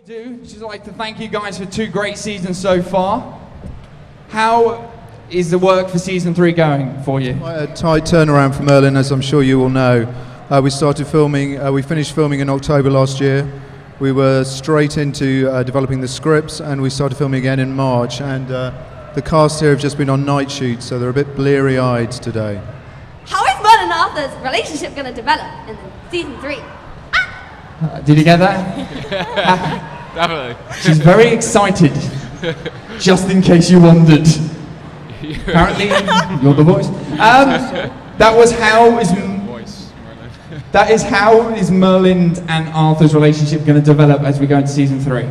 Just like to thank you guys for 2 great seasons so far. How is the work for season 3 going for you? A tight turnaround for Merlin, as I'm sure you all know. We started filming, we finished filming in October last year. We were straight into developing the scripts, and we started filming again in March. And the cast here have just been on night shoots, so they're a bit bleary-eyed today. How is Merlin and Arthur's relationship going to develop in season 3? Did you get that? Definitely. She's very excited, just in case you wondered. Apparently, you're the voice. That is how is Merlin and Arthur's relationship going to develop as we go into season 3?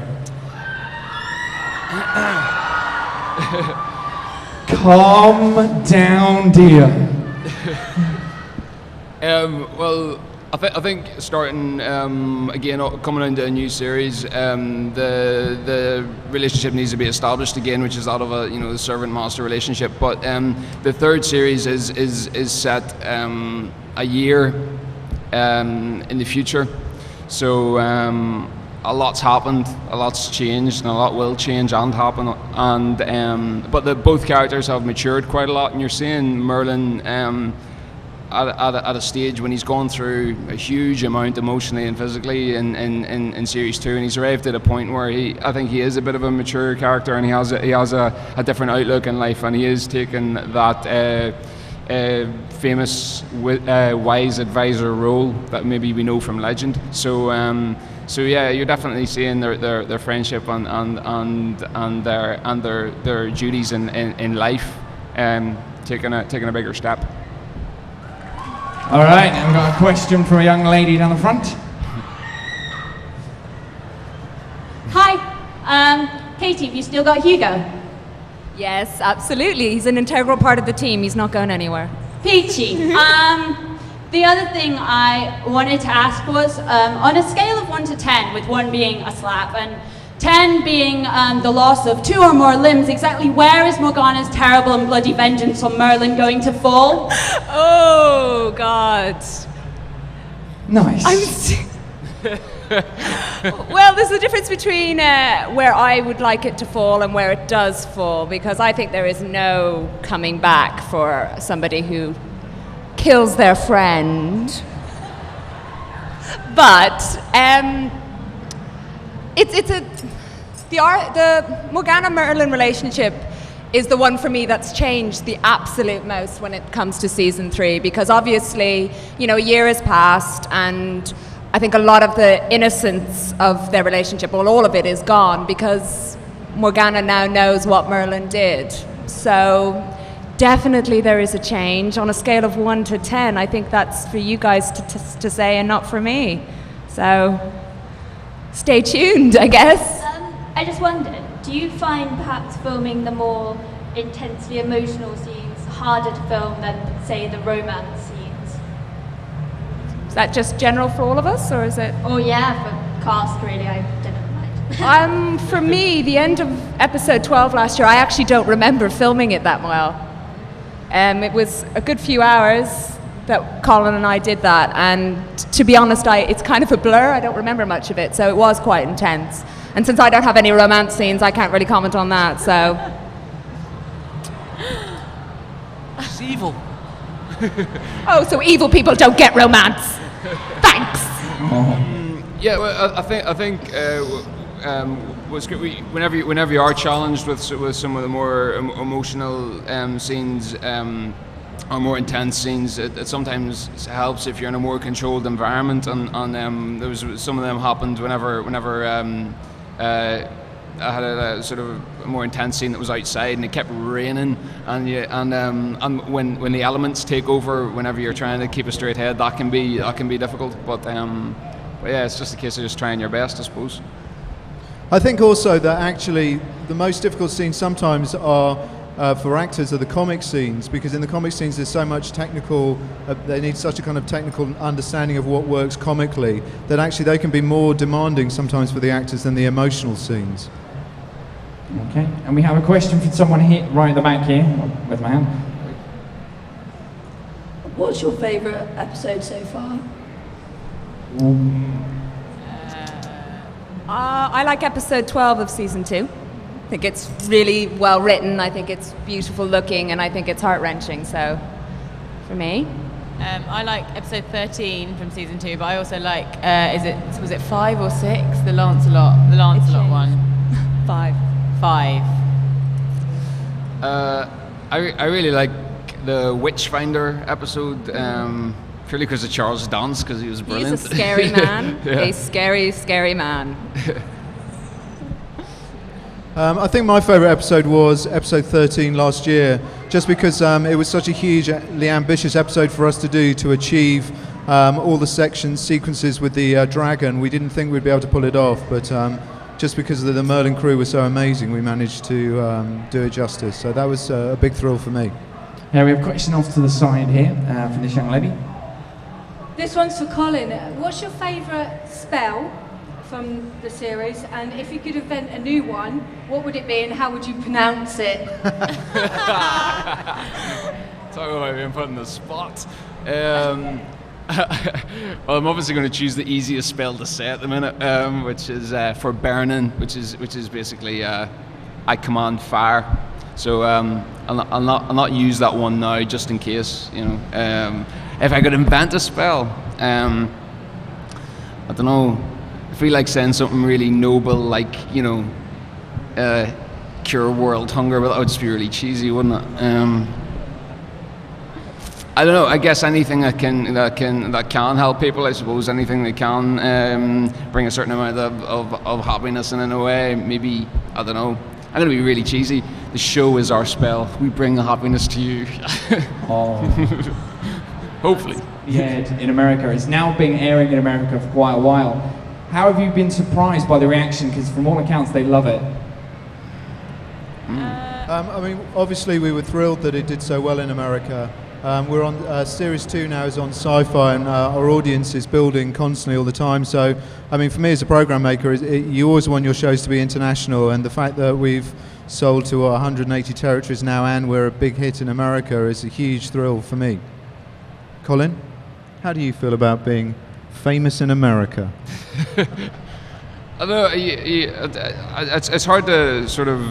Calm down, dear. Well, I think starting again, coming into a new series, the relationship needs to be established again, which is that of a the servant-master relationship. But the 3rd series is set a year in the future, so a lot's happened, a lot's changed, and a lot will change and happen. And but both characters have matured quite a lot, and you're seeing Merlin at a stage when he's gone through a huge amount emotionally and physically in series 2, and he's arrived at a point where I think he is a bit of a mature character, and he has a different outlook in life, and he is taking that famous wise advisor role that maybe we know from legend. So yeah, you're definitely seeing their friendship and their duties in life taking a bigger step. All right, and we've got a question from a young lady down the front. Hi, Katie, have you still got Hugo? Yes, absolutely. He's an integral part of the team. He's not going anywhere. Peachy. The other thing I wanted to ask was, on a scale of 1 to 10, with 1 being a slap and 10 being the loss of 2 or more limbs, exactly where is Morgana's terrible and bloody vengeance on Merlin going to fall? Oh, God. Nice. Well, there's a difference between where I would like it to fall and where it does fall, because I think there is no coming back for somebody who kills their friend. But the Morgana-Merlin relationship is the one for me that's changed the absolute most when it comes to season 3, because obviously, a year has passed, and I think a lot of the innocence of their relationship, well, all of it is gone, because Morgana now knows what Merlin did. So definitely there is a change. On a scale of 1 to 10, I think that's for you guys to say and not for me. So stay tuned, I guess. I just wondered, do you find perhaps filming the more intensely emotional scenes harder to film than, say, the romance scenes? Is that just general for all of us, or is it? Oh yeah, for cast really, I didn't mind. For me, the end of episode 12 last year, I actually don't remember filming it that well. It was a good few hours that Colin and I did that, and to be honest, it's kind of a blur. I don't remember much of it, so it was quite intense. And since I don't have any romance scenes, I can't really comment on that, so. She's evil. Oh, so evil people don't get romance. Thanks. Yeah, well, I think whenever you are challenged with some of the more emotional scenes or more intense scenes, it sometimes helps if you're in a more controlled environment. And there was some of them happened whenever I had a sort of a more intense scene that was outside, and it kept raining, and when the elements take over, whenever you're trying to keep a straight head, that can be difficult. But yeah, it's just a case of just trying your best, I suppose. I think also that actually the most difficult scenes sometimes are for actors are the comic scenes, because in the comic scenes there's so much technical, they need such a kind of technical understanding of what works comically, that actually they can be more demanding sometimes for the actors than the emotional scenes. Okay, and we have a question from someone here, right at the back here, with my hand. What's your favourite episode so far? I like episode 12 of season 2. I think it's really well written. I think it's beautiful looking, and I think it's heart-wrenching. So, for me, I like episode 13 from season 2, but I also like was it 5 or 6? The Lancelot one. 5. 5. I really like the Witchfinder episode, purely because of Charles Dance, because he was brilliant. He's a scary man. Yeah. A scary, scary man. I think my favourite episode was episode 13 last year, just because it was such a hugely ambitious episode for us to do to achieve all the sequences with the dragon. We didn't think we'd be able to pull it off, but just because the Merlin crew was so amazing, we managed to do it justice. So that was a big thrill for me. Yeah, we have a question off to the side here from this young lady. This one's for Colin. What's your favourite spell from the series? And if you could invent a new one, what would it be and how would you pronounce it? Talk about being put in the spot. Well, I'm obviously going to choose the easiest spell to say at the minute, which is for burning, which is basically I command fire. So I'll not use that one now, just in case. If I could invent a spell, I don't know. I feel like saying something really noble, like cure world hunger, but that would just be really cheesy, wouldn't it? I don't know. I guess anything that can help people. I suppose anything that can bring a certain amount of happiness in a way. Maybe, I don't know. I'm gonna be really cheesy. The show is our spell. We bring the happiness to you. Oh. Hopefully. Yeah, in America. It's now been airing in America for quite a while. How have you been surprised by the reaction? Because from all accounts, they love it. I mean, obviously we were thrilled that it did so well in America. We're on series 2 now is on Sci-Fi, and our audience is building constantly all the time. So, I mean, for me as a program maker, you always want your shows to be international, and the fact that we've sold to 180 territories now and we're a big hit in America is a huge thrill for me. Colin, how do you feel about being famous in America? I don't know. It's hard to sort of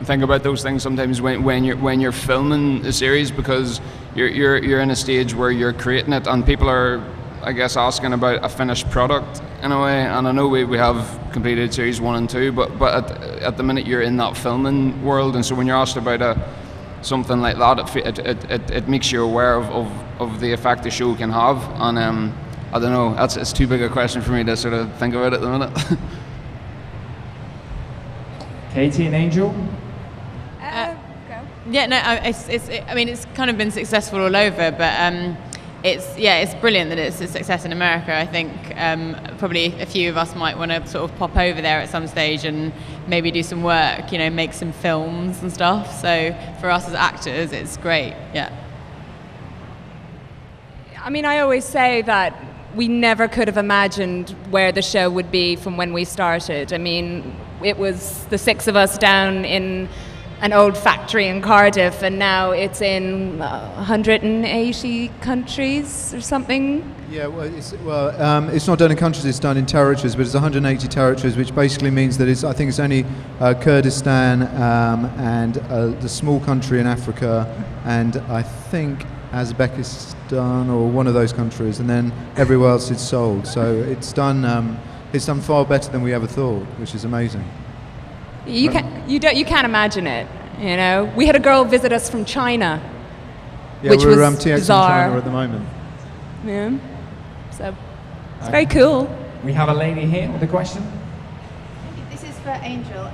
think about those things sometimes when you're filming a series, because you're in a stage where you're creating it and people are, I guess, asking about a finished product in a way. And I know we have completed series 1 and 2, but at the minute you're in that filming world, and so when you're asked about something like that, it makes you aware of the effect the show can have. And I don't know. It's too big a question for me to sort of think about at the minute. Katie and Angel? Yeah, no, I mean, it's kind of been successful all over, but it's brilliant that it's a success in America. I think probably a few of us might want to sort of pop over there at some stage and maybe do some work, make some films and stuff. So for us as actors, it's great. Yeah. I mean, I always say that we never could have imagined where the show would be from when we started. I mean, it was the 6 of us down in an old factory in Cardiff, and now it's in 180 countries or something. Yeah, it's not done in countries, it's done in territories, but it's 180 territories, which basically means that I think it's only Kurdistan and the small country in Africa, and I think Uzbekistan or one of those countries, and then everywhere else it's sold. So it's done far better than we ever thought, which is amazing. You can't imagine it. We had a girl visit us from China, which we're was TX bizarre. in China at the moment. Yeah, so it's very cool. We have a lady here with a question. This is for Angel.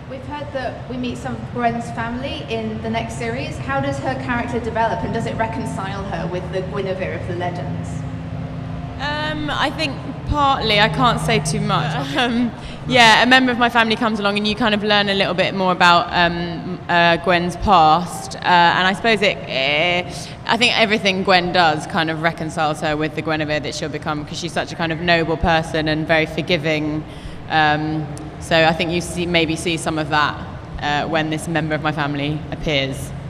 We've heard that we meet some of Gwen's family in the next series. How does her character develop, and does it reconcile her with the Guinevere of the legends? I think partly, I can't say too much. A member of my family comes along and you kind of learn a little bit more about Gwen's past, and I suppose I think everything Gwen does kind of reconciles her with the Guinevere that she'll become, because she's such a kind of noble person and very forgiving. So I think you maybe see some of that when this member of my family appears.